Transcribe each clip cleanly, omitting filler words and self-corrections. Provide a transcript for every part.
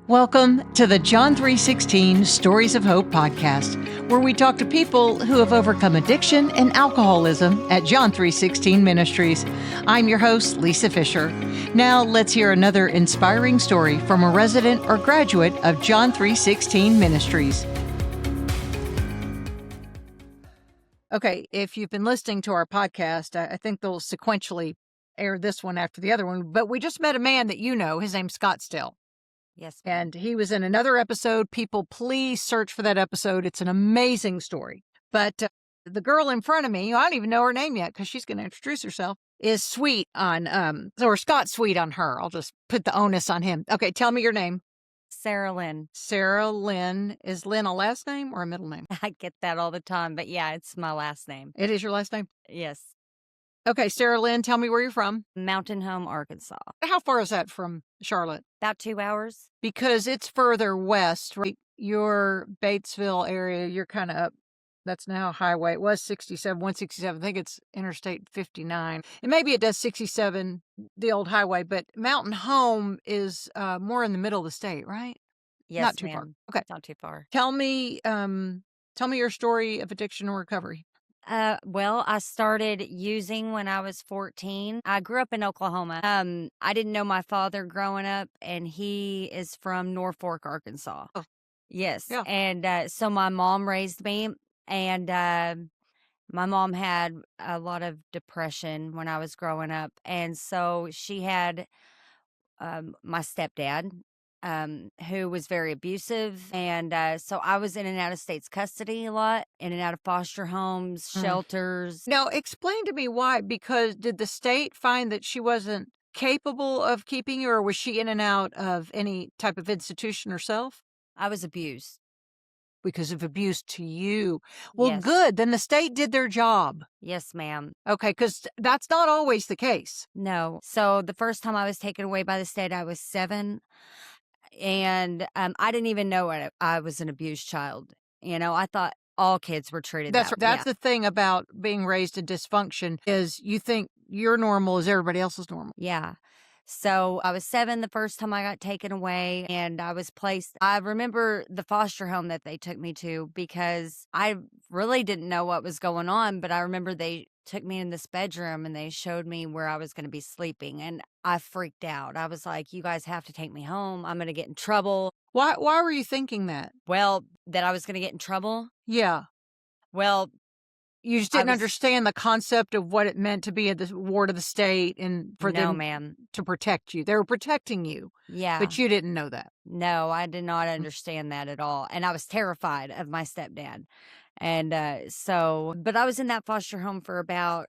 Welcome to the John 3:16 Stories of Hope podcast, where we talk to people who have overcome addiction and alcoholism at John 3:16 Ministries. I'm your host, Lisa Fisher. Now let's hear another inspiring story from a resident or graduate of John 3:16 Ministries. Okay, if you've been listening to our podcast, I think they'll sequentially air this one after the other one, but we just met a man that you know. His name's Scott Still. Yes. And he was in another episode. People, please search for that episode. It's an amazing story. But the girl in front of me, I don't even know her name yet because she's going to introduce herself, is sweet on, or Scott's sweet on her. I'll just put the onus on him. Okay, tell me your name. Sarah Lynn. Sarah Lynn. Is Lynn a last name or a middle name? I get that all the time, but yeah, it's my last name. It is your last name? Yes. Okay, Sarah Lynn, tell me where you're from. Mountain Home, Arkansas. How far is that from Charlotte? About 2 hours. Because it's further west, right? Your Batesville area, you're kind of up. That's now highway. It was 67, 167. I think it's Interstate 59. And maybe it does 67, the old highway, but Mountain Home is more in the middle of the state, right? Yes, Not too ma'am. far. Okay. Not too far. Tell me your story of addiction or recovery. Well, I started using when I was 14. I grew up in Oklahoma. I didn't know my father growing up, and he is from Norfolk, Arkansas. Oh. Yes. Yeah. And so my mom raised me, and my mom had a lot of depression when I was growing up. And so she had my stepdad, who was very abusive. And so I was in and out of state's custody a lot, in and out of foster homes, shelters. Now, explain to me why, because did the state find that she wasn't capable of keeping you, or was she in and out of any type of institution herself? I was abused. Because of abuse to you. Well, Yes. good. Then the state did their job. Yes, ma'am. Okay, because that's not always the case. No. So the first time I was taken away by the state, I was 7. And I didn't even know I was an abused child. You know, I thought all kids were treated That's that way. the thing about being raised in dysfunction is you think you're normal as everybody else is normal. Yeah. So I was 7 the first time I got taken away, and I was placed. I remember the foster home that they took me to because I really didn't know what was going on, but I remember they took me in this bedroom and they showed me where I was going to be sleeping, and I freaked out. I was like, you guys have to take me home. I'm going to get in trouble. Why were you thinking that? Well, that I was going to get in trouble. Yeah. Well, You just didn't understand the concept of what it meant to be a ward of the state and for no, them ma'am. to protect you. They were protecting you, Yeah. but you didn't know that. No, I did not understand that at all. And I was terrified of my stepdad. And but I was in that foster home for about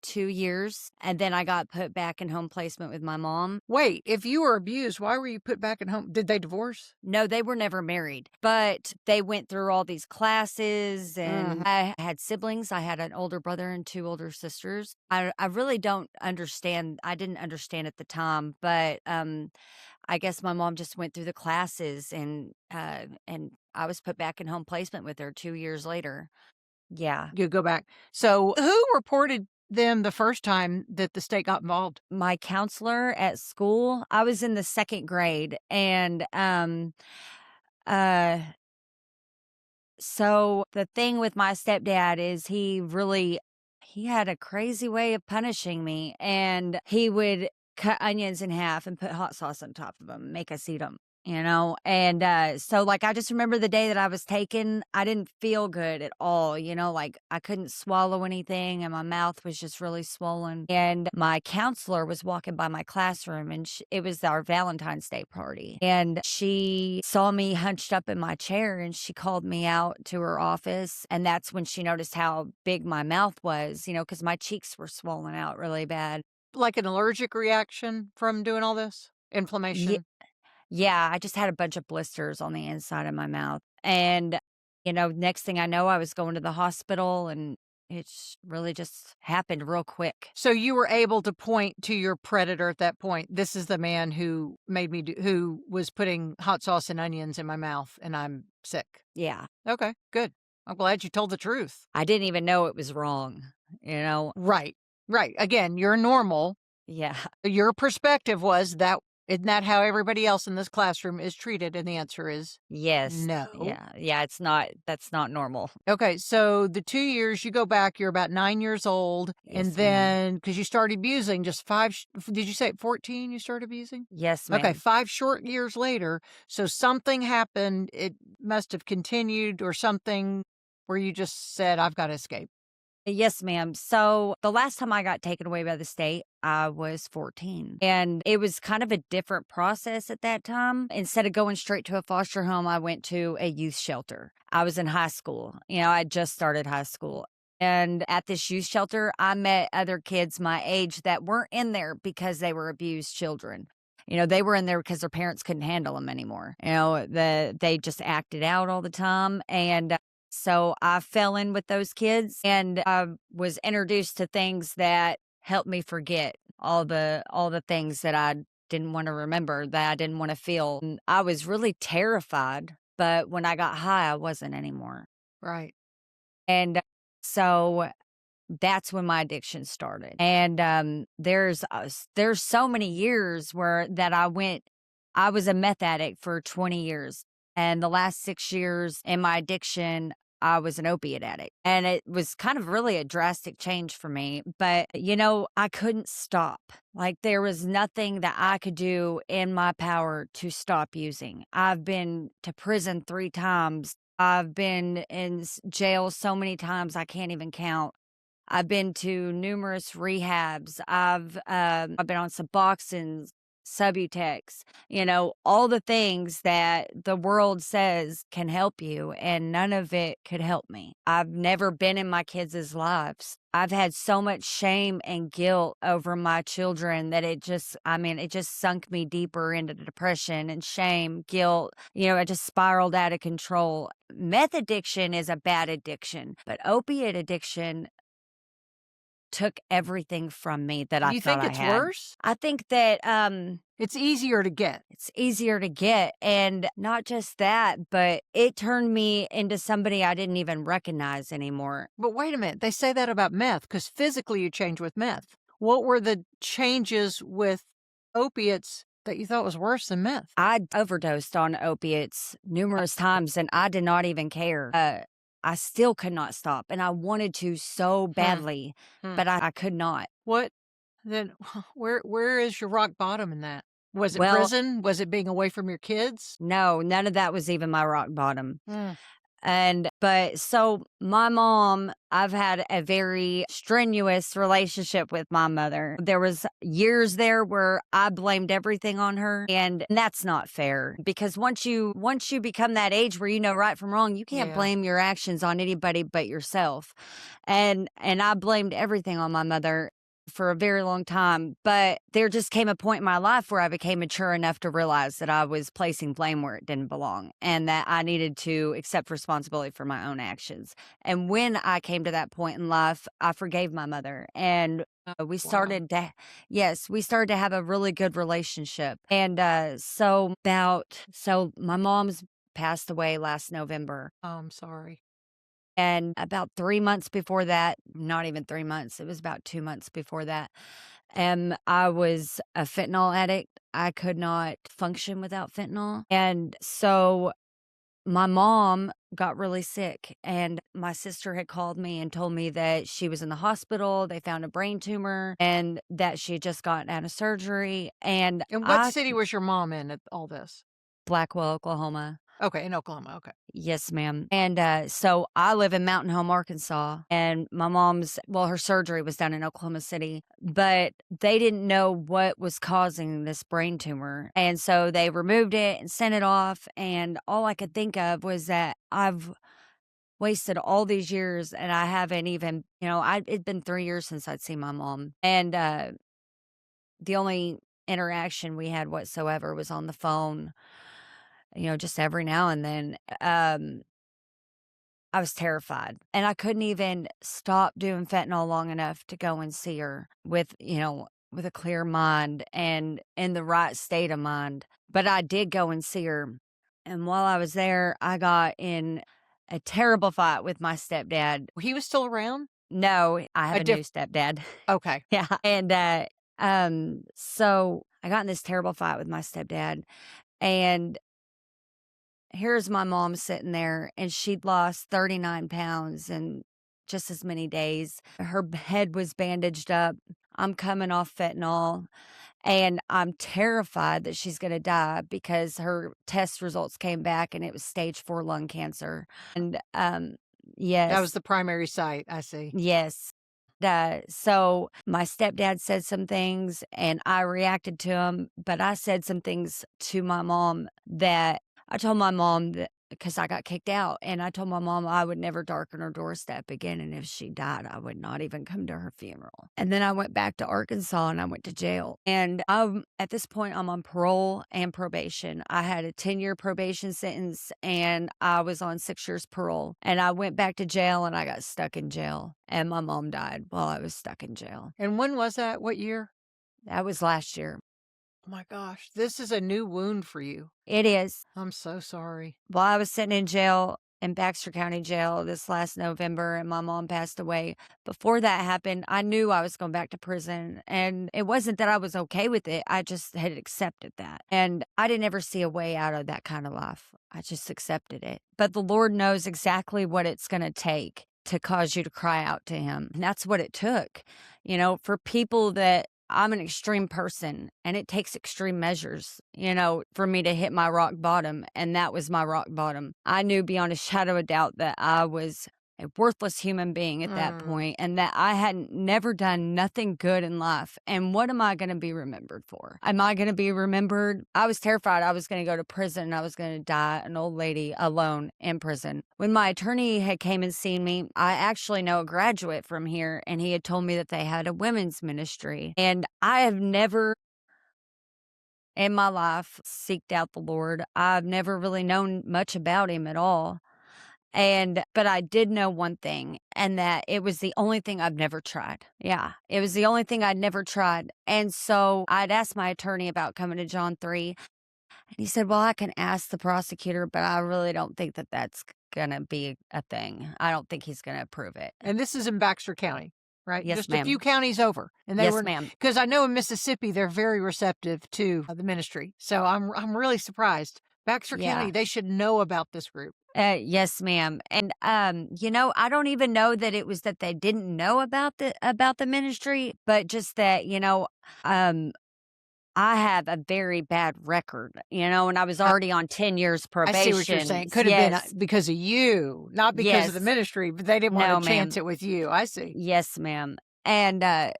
2 years. And then I got put back in home placement with my mom. Wait, if you were abused, why were you put back in home? Did they divorce? No, they were never married, but they went through all these classes, and I had siblings. I had an older brother and 2 older sisters. I really don't understand. I didn't understand at the time, but I guess my mom just went through the classes, and I was put back in home placement with her 2 years later. Yeah. You go back. So who reported them the first time that the state got involved? My counselor at school. I was in the 2nd grade, and so the thing with my stepdad is he had a crazy way of punishing me, and he would cut onions in half and put hot sauce on top of them, make us eat them. You know, and so like I just remember the day that I was taken, I didn't feel good at all. You know, like I couldn't swallow anything, and my mouth was just really swollen. And my counselor was walking by my classroom, and it was our Valentine's Day party, and she saw me hunched up in my chair, and she called me out to her office, and that's when she noticed how big my mouth was. You know, because my cheeks were swollen out really bad. Like an allergic reaction from doing all this? Inflammation? Yeah, I just had a bunch of blisters on the inside of my mouth. And, you know, next thing I know, I was going to the hospital, and it's really just happened real quick. So you were able to point to your predator at that point. This is the man who who was putting hot sauce and onions in my mouth, and I'm sick. Yeah. Okay, good. I'm glad you told the truth. I didn't even know it was wrong, you know? Right. Again, you're normal. Yeah. Your perspective was that Isn't that how everybody else in this classroom is treated? And the answer is Yes. no. Yeah, that's not normal. Okay, so the 2 years you go back, you're about 9 years old, and Yes, ma'am. then because you started abusing just 5 did you say at 14 you started abusing? Yes, Okay, ma'am. 5 short years later, so something happened, it must have continued or something where you just said, "I've gotta escape." Yes, ma'am. So the last time I got taken away by the state, I was 14. And it was kind of a different process at that time. Instead of going straight to a foster home, I went to a youth shelter. I was in high school. I just started high school. And at this youth shelter, I met other kids my age that weren't in there because they were abused children. They were in there because their parents couldn't handle them anymore. They just acted out all the time. And so I fell in with those kids and I was introduced to things that helped me forget all the things that I didn't want to remember, that I didn't want to feel. And I was really terrified, but when I got high, I wasn't anymore. Right. And so that's when my addiction started. And there's so many years where that I was a meth addict for 20 years. And the last 6 years in my addiction, I was an opiate addict. And it was kind of really a drastic change for me. But, I couldn't stop. Like there was nothing that I could do in my power to stop using. I've been to prison 3 times. I've been in jail so many times I can't even count. I've been to numerous rehabs. I've been on Suboxone, Subutex, all the things that the world says can help you, and none of it could help me. I've never been in my kids' lives. I've had so much shame and guilt over my children that it just sunk me deeper into depression and shame, guilt. I just spiraled out of control. Meth addiction is a bad addiction, but opiate addiction took everything from me that Do I you thought think I it's had. worse? I think that It's easier to get. it's easier to get, and not just that, but it turned me into somebody I didn't even recognize anymore. But wait a minute, they say that about meth because physically you change with meth. What were the changes with opiates that you thought was worse than meth? I overdosed on opiates numerous times and I did not even care. I still could not stop and I wanted to so Hmm. badly, Hmm. but I could not. What then where is your rock bottom in that? Was it Well, prison? Was it being away from your kids? no, none of that was even my rock bottom. Mm. So my mom, I've had a very strenuous relationship with my mother. There was years there where I blamed everything on her, and that's not fair because once you become that age where you know right from wrong, you can't Yeah. blame your actions on anybody but yourself. And I blamed everything on my mother for a very long time, but there just came a point in my life where I became mature enough to realize that I was placing blame where it didn't belong and that I needed to accept responsibility for my own actions. And when I came to that point in life, I forgave my mother and we Wow. started to yes, we started to have a really good relationship. And so my mom's passed away last November. Oh, I'm sorry. And about 3 months before that, not even 3 months, it was about 2 months before that, I was a fentanyl addict. I could not function without fentanyl. And so my mom got really sick, and my sister had called me and told me that she was in the hospital. They found a brain tumor and that she had just gotten out of surgery. And And what city was your mom in at all this? Blackwell, Oklahoma. Okay, in Oklahoma. Okay. Yes, ma'am. And so I live in Mountain Home, Arkansas, and my her surgery was down in Oklahoma City, but they didn't know what was causing this brain tumor. And so they removed it and sent it off. And all I could think of was that I've wasted all these years and I haven't even, it'd been 3 years since I'd seen my mom. And the only interaction we had whatsoever was on the phone, just every now and then. I was terrified and I couldn't even stop doing fentanyl long enough to go and see her with a clear mind and in the right state of mind. But I did go and see her. And while I was there, I got in a terrible fight with my stepdad. He was still around? No, I have A a new diff stepdad. Okay. Yeah. And so I got in this terrible fight with my stepdad, and here's my mom sitting there, and she'd lost 39 pounds in just as many days. Her head was bandaged up. I'm coming off fentanyl, and I'm terrified that she's going to die because her test results came back and it was stage 4 lung cancer. And That was yes, the primary site. I see. yes. So my stepdad said some things and I reacted to him, but I said some things to my mom that I told my mom that because I got kicked out, and I told my mom I would never darken her doorstep again. And if she died, I would not even come to her funeral. And then I went back to Arkansas and I went to jail. And at this point, I'm on parole and probation. I had a 10-year probation sentence and I was on 6 years parole. And I went back to jail and I got stuck in jail. And my mom died while I was stuck in jail. And when was that? What year? That was last year. Oh my gosh, this is a new wound for you. It is. I'm so sorry. While I was sitting in jail in Baxter County Jail this last November and my mom passed away, before that happened, I knew I was going back to prison. And it wasn't that I was okay with it. I just had accepted that. And I didn't ever see a way out of that kind of life. I just accepted it. But the Lord knows exactly what it's going to take to cause you to cry out to him. And that's what it took. For people that I'm an extreme person and it takes extreme measures, for me to hit my rock bottom. And that was my rock bottom. I knew beyond a shadow of doubt that I was a worthless human being at that point and that I hadn't never done nothing good in life. And what am I going to be remembered for? Am I going to be remembered? I was terrified I was going to go to prison and I was going to die an old lady alone in prison. When my attorney had came and seen me, I actually know a graduate from here and he had told me that they had a women's ministry. And I have never in my life seeked out the Lord. I've never really known much about him at all. But I did know one thing, and that it was the only thing I've never tried. Yeah, it was the only thing I'd never tried. And so I'd asked my attorney about coming to John 3, and he said, well, I can ask the prosecutor, but I really don't think that that's going to be a thing. I don't think he's going to approve it. And this is in Baxter County, right? Yes, Just ma'am. a few counties over. And they Yes, were, ma'am. because I know in Mississippi, they're very receptive to the ministry. So I'm really surprised. Baxter County, they should know about this group. Yes, ma'am. And I don't even know that it was that they didn't know about the ministry, but just that, I have a very bad record, and I was already on 10 years probation. I see what you're saying. Could have been because of you, not because of the ministry, but they didn't want to chance it with you. I see. Yes, ma'am. And,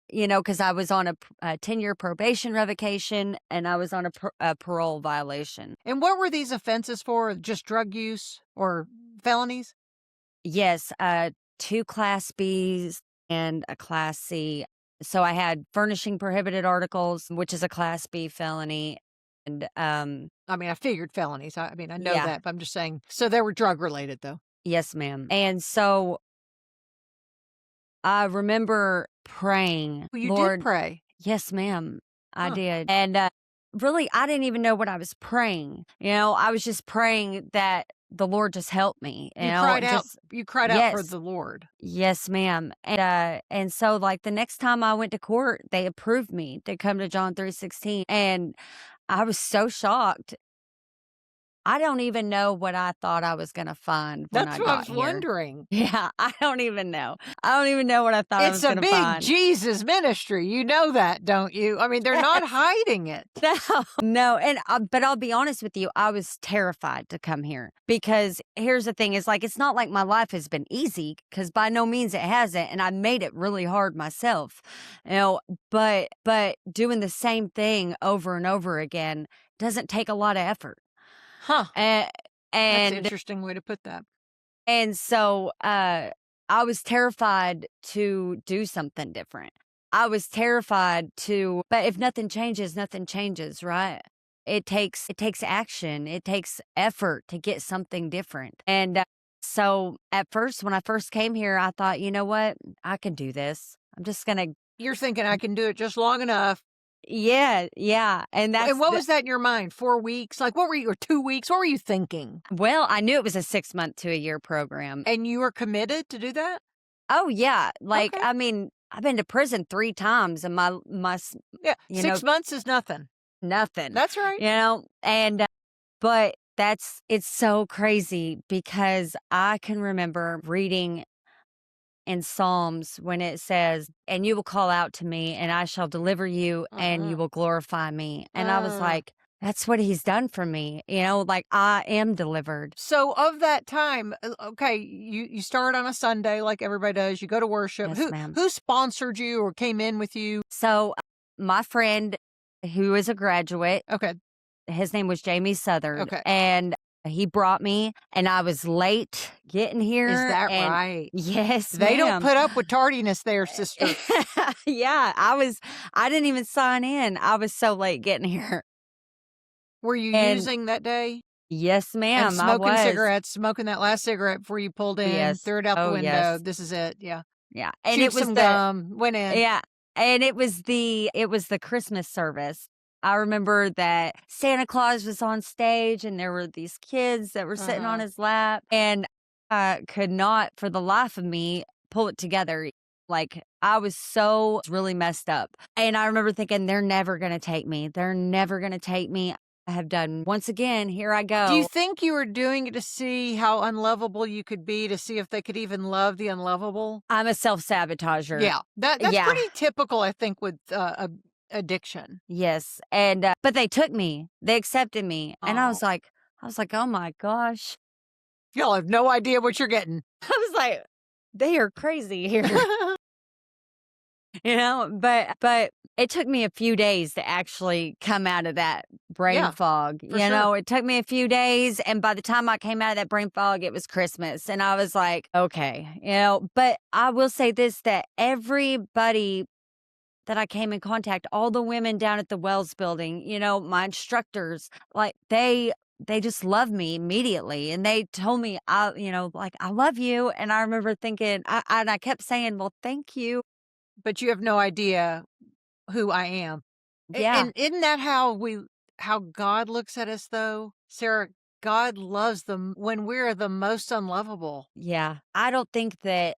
because I was on a 10-year probation revocation and I was on a parole violation. And what were these offenses for? Just drug use or felonies? Yes, 2 Class Bs and a Class C. So I had furnishing prohibited articles, which is a Class B felony. And, I figured felonies. I know that, but I'm just saying. So they were drug related, though. Yes, ma'am. And so I remember praying. Well, you Lord, did pray. Yes, ma'am. I did. And really, I didn't even know what I was praying. I was just praying that the Lord just helped me. You cried out. You cried out for the Lord. Yes, ma'am. And so like the next time I went to court, they approved me to come to John 3:16, and I was so shocked. I don't even know what I thought I was going to find when I got here. That's what I was wondering. Yeah, I don't even know. I don't even know what I thought I was going to find. It's a big Jesus ministry. You know that, don't you? They're not hiding it. No. But I'll be honest with you. I was terrified to come here because here's the thing. It's not like my life has been easy, because by no means it hasn't. And I made it really hard myself, but doing the same thing over and over again doesn't take a lot of effort. Huh. That's an interesting way to put that. And so I was terrified to do something different. I was terrified but if nothing changes, right? It takes action. It takes effort to get something different. And so at first, when I first came here, I thought, you know what? I can do this. I'm just going to. You're thinking I can do it just long enough. Yeah. And what was that in your mind? 4 weeks? Like, what were you, or 2 weeks? What were you thinking? Well, I knew it was a 6-month to a year program. And you were committed to do that? Oh, yeah. Like, okay. I've been to prison 3 times, and my 6 months is nothing. nothing, That's right. and but it's so crazy because I can remember reading in Psalms when it says, "And you will call out to me, and I shall deliver you, and you Uh-uh. will glorify me." And I was Uh. like, that's what he's done for me, like I am delivered. So of that time, okay, you start on a Sunday like everybody does. You go to worship. Yes, Who ma'am. who sponsored you or came in with you? So my friend who is a graduate, Okay. his name was Jamie Southard, Okay. and he brought me, and I was late getting Is here, that and right? yes, They don't ma'am. put up with tardiness there, sister. Yeah, I didn't even sign in. I was so late getting here. Were you And using that day? yes, And ma'am, I smoking was. cigarettes, smoking that last cigarette before you pulled in, Yes. threw it out the Oh, window. yes. This is it. Yeah. Yeah, and Chewed it was some gum, went in. yeah, and it was the Christmas service. I remember that Santa Claus was on stage, and there were these kids that were sitting on Uh-huh. his lap, and I could not, for the life of me, pull it together. Like, I was so really messed up, and I remember thinking, "They're never gonna take me. They're never gonna take me." I have done once again, here I Do you go. think you were doing it to see how unlovable you could be, to see if they could even love the unlovable? I'm a self-sabotager. Yeah. That's Yeah. pretty typical, I think, with, addiction. Yes, and, but they took me. They accepted me, and Oh. I was like, "Oh my gosh." Y'all have no idea what you're getting. I was like, "They are crazy here." But it took me a few days to actually come out of that brain Yeah, fog, for sure. It took me a few days, and by the time I came out of that brain fog, it was Christmas, and I was like, "Okay," but I will say this, that everybody that I came in contact, all the women down at the Wells building, my instructors, like they just loved me immediately. And they told me, like, I love you. And I remember thinking, and I kept saying, well, thank you. But you have no idea who I am. Yeah. And isn't that how God looks at us though? Sarah, God loves them when we're the most unlovable. Yeah. I don't think that,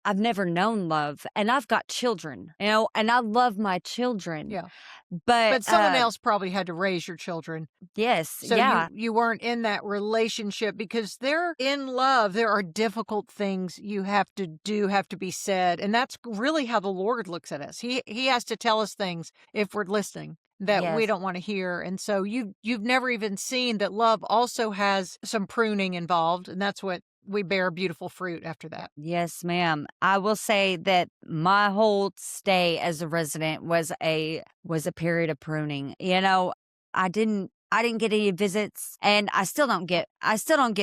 I've never known love, and I've got children, and I love my children. Yeah. But, But someone else probably had to raise your children. yes, So yeah, you weren't in that relationship because they're in love. There are difficult things you have to do, have to be said. And that's really how the Lord looks at us. He has to tell us things if we're listening that we yes. don't want to hear. And so you've never even seen that love also has some pruning involved, and that's what we bear beautiful fruit after that. Yes, ma'am. I will say that my whole stay as a resident was a period of pruning. I didn't get any visits, and I still don't get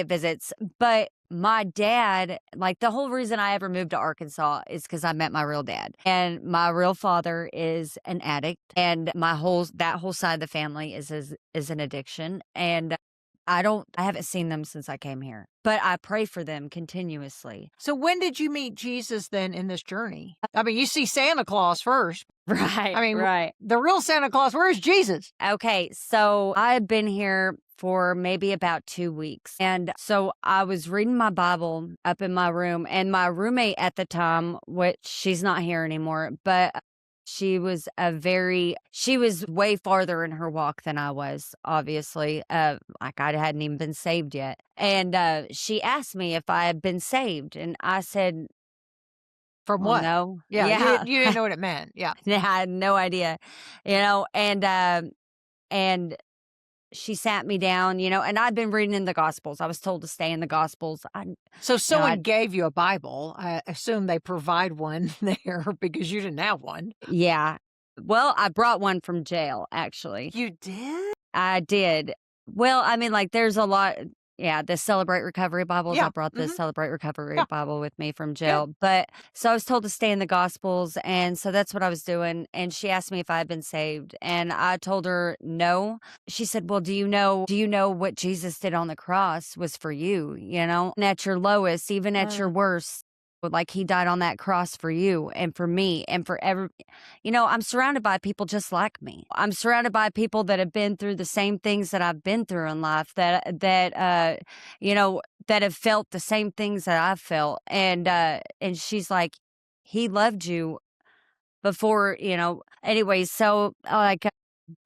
visits, but my dad, like, the whole reason I ever moved to Arkansas is cuz I met my real dad. And my real father is an addict, and that whole side of the family is an addiction, and I haven't seen them since I came here, but I pray for them continuously. So when did you meet Jesus then in this journey? I mean, you see Santa Claus first. Right, I mean, right. the real Santa Claus, where's Jesus? Okay, so I've been here for maybe about 2 weeks. And so I was reading my Bible up in my room, and my roommate at the time, which she's not here anymore, but she was way farther in her walk than I was, obviously. Like, I hadn't even been saved yet. And she asked me if I had been saved, and I said, From "Well, what? no." Yeah, Yeah. you didn't know what it meant. Yeah. Yeah, I had no idea. And she sat me down, and I'd been reading in the Gospels. I was told to stay in the Gospels. So I someone gave you a Bible. I assume they provide one there because you didn't have one. yeah. Well, I brought one from jail, actually. You did? I did. Well, I mean, like, there's a lot. Yeah, the Celebrate Recovery Bibles. I Yeah. brought the Hmm. Celebrate Recovery Yeah. Bible with me from Good. jail. But so I was told to stay in the Gospels. And so that's what I was doing. And she asked me if I had been saved. And I told her no. She said, well, do you know what Jesus did on the cross was for you, And at your lowest, even at your Uh, worst, like, he died on that cross for you and for me and for I'm surrounded by people just like me. I'm surrounded by people that have been through the same things that I've been through in life, that have felt the same things that I've felt. And she's like, he loved you before, anyways, so, like,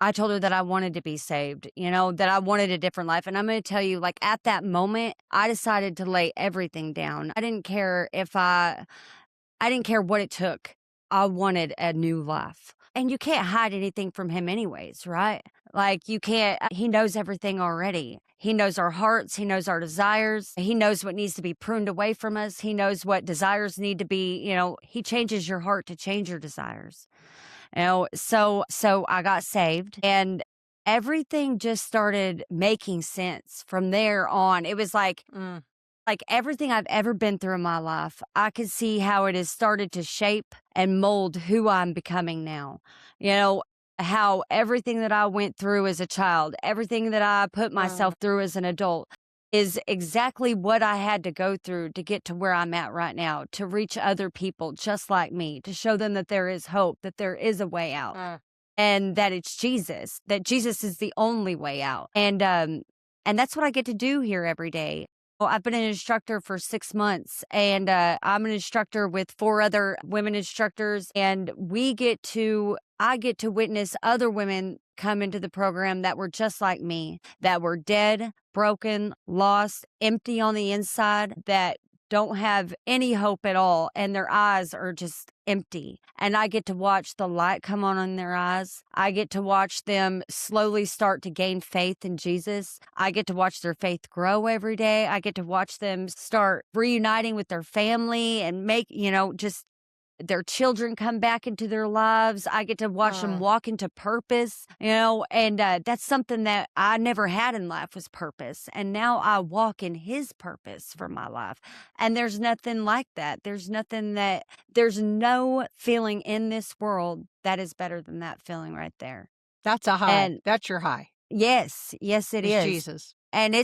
I told her that I wanted to be saved, that I wanted a different life. And I'm going to tell you, like, at that moment, I decided to lay everything down. I didn't care what it took. I wanted a new life. And you can't hide anything from him, anyways, right? Like, you can't, he knows everything already. He knows our hearts. He knows our desires. He knows what needs to be pruned away from us. He knows what desires need to be, he changes your heart to change your desires. So I got saved and everything just started making sense from there on. It was like everything I've ever been through in my life, I could see how it has started to shape and mold who I'm becoming now. You know, how everything that I went through as a child, everything that I put myself through as an adult is exactly what I had to go through to get to where I'm at right now, to reach other people just like me, to show them that there is hope, that there is a way out. And that it's Jesus, that Jesus is the only way out. And that's what I get to do here every day. Well, I've been an instructor for 6 months, and I'm an instructor with 4 other women instructors, and I get to witness other women come into the program that were just like me, that were dead, broken, lost, empty on the inside, that don't have any hope at all, and their eyes are just empty. And I get to watch the light come on in their eyes. I get to watch them slowly start to gain faith in Jesus. I get to watch their faith grow every day. I get to watch them start reuniting with their family and make, just their children come back into their lives. I get to watch them walk into purpose, and that's something that I never had in life was purpose. And now I walk in his purpose for my life. And there's nothing like that. There's no feeling in this world that is better than that feeling right there. That's a high. And That's your high. yes, it Is is. Jesus. And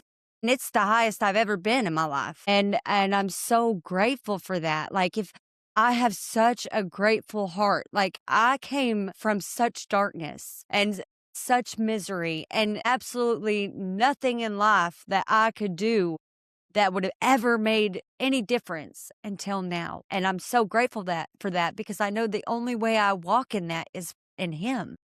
it's the highest I've ever been in my life. And I'm so grateful for that. Like if I have such a grateful heart. Like I came from such darkness and such misery and absolutely nothing in life that I could do that would have ever made any difference until now. And I'm so grateful for that because I know the only way I walk in that is in him.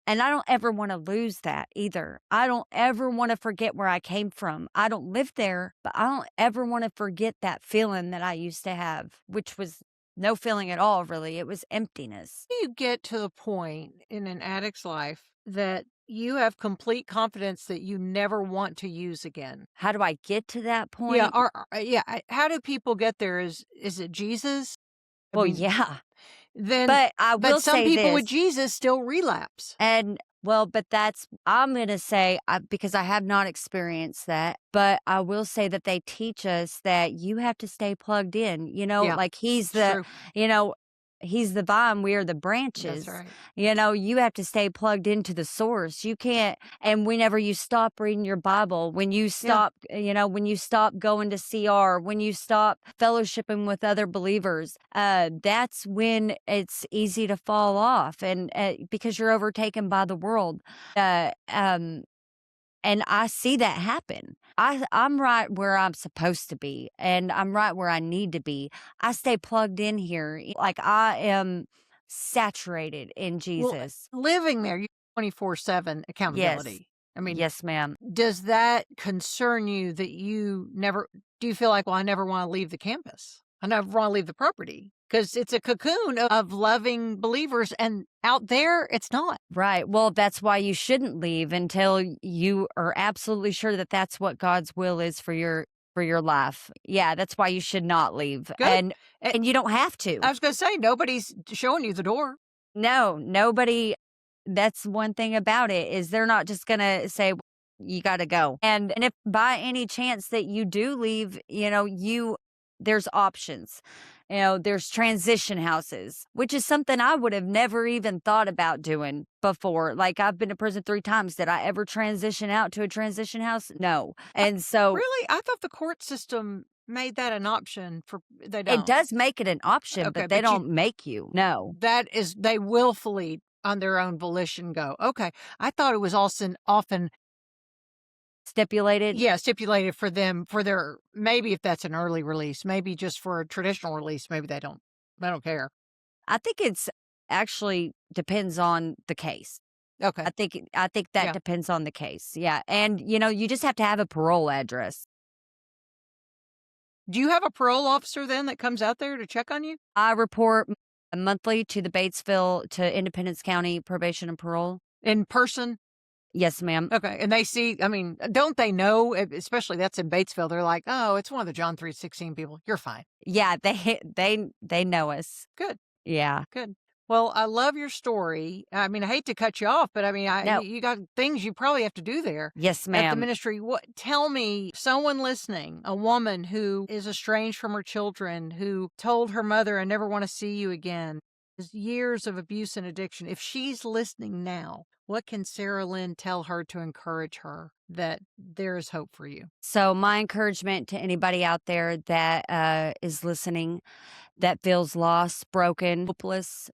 And I don't ever want to lose that either. I don't ever want to forget where I came from. I don't live there, but I don't ever want to forget that feeling that I used to have, which was no feeling at all, really. It was emptiness. Do you get to the point in an addict's life that you have complete confidence that you never want to use again? How do I get to that point? Yeah. How do people get there? Is it Jesus? I Well, mean, yeah. then, But I but will some say people with this. Jesus still relapse. And well, but I'm going to say, because I have not experienced that, but I will say that they teach us that you have to stay plugged in, Yeah, like it's true. you know, he's the vine, we are the That's branches. right. You have to stay plugged into the source. You can't, and whenever you stop reading your Bible, when you stop, when you stop going to CR, when you stop fellowshipping with other believers, that's when it's easy to fall off and because you're overtaken by the world. And I see that happen. I'm right where I'm supposed to be, and I'm right where I need to be. I stay plugged in here. Like I am saturated in Well, Jesus. living there, you 24/7 Yes. accountability. I mean, Yes, ma'am. does that concern you that you never do you feel like, well, I never want to leave the campus? I never want to leave the property because it's a cocoon of loving believers, and out there, it's not. Right. Well, that's why you shouldn't leave until you are absolutely sure that that's what God's will is for your life. Yeah, that's why you should not leave. Good. And you don't have to. I was going to say, nobody's showing you the door. No, nobody. That's one thing about it is they're not just going to say you got to go. And if by any chance that you do leave, there's options. There's transition houses, which is something I would have never even thought about doing before. Like I've been to prison 3 times. Did I ever transition out to a transition house? No. And so Really? I thought the court system made that an option for they don't. it does make it an option, Okay, but they but you don't make you. No. that is they willfully on their own volition go. Okay. I thought it was also often Stipulated. stipulated for them for their maybe if that's an early release, maybe just for a traditional release, maybe they don't care. I think actually depends on the case. Okay. I think that Yeah. depends on the case. Yeah. And you just have to have a parole address. Do you have a parole officer then that comes out there to check on you? I report monthly to the Batesville to Independence County Probation and Parole. In person? Yes, ma'am. Okay. And they see, I mean, don't they know, especially that's in Batesville, they're like, oh, it's one of the John 3:16 people. You're fine. Yeah, they know us. Good. Yeah. Good. Well, I love your story. I mean, I hate to cut you off, but I mean, No. you got things you probably have to do there Yes, at the ma'am. ministry. Tell me, someone listening, a woman who is estranged from her children, who told her mother, I never want to see you again, has years of abuse and addiction. If she's listening now, what can Sarah Lynn tell her to encourage her that there is hope for you? So my encouragement to anybody out there that is listening, that feels lost, broken, hopeless,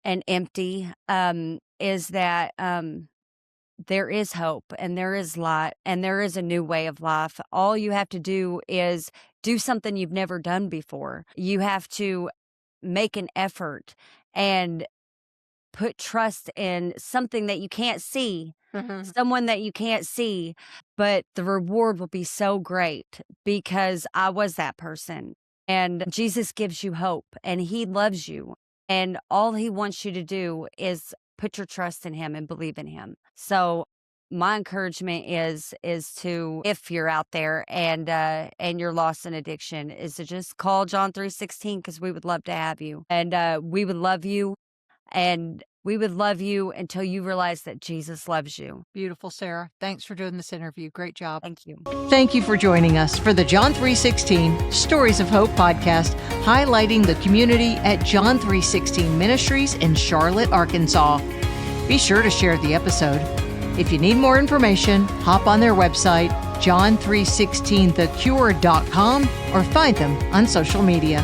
and empty, is that there is hope and there is light and there is a new way of life. All you have to do is do something you've never done before. You have to make an effort and put trust in something that you can't see, someone that you can't see, but the reward will be so great because I was that person. And Jesus gives you hope and he loves you. And all he wants you to do is put your trust in him and believe in him. So my encouragement is to, if you're out there and you're lost in addiction, is to just call John 3:16 because we would love to have you. And we would love you. And we would love you until you realize that Jesus loves you. Beautiful, Sarah. Thanks for doing this interview. Great job. Thank you. Thank you for joining us for the John 3:16 Stories of Hope podcast, highlighting the community at John 3:16 Ministries in Charlotte, Arkansas. Be sure to share the episode. If you need more information, hop on their website, john316thecure.com, or find them on social media.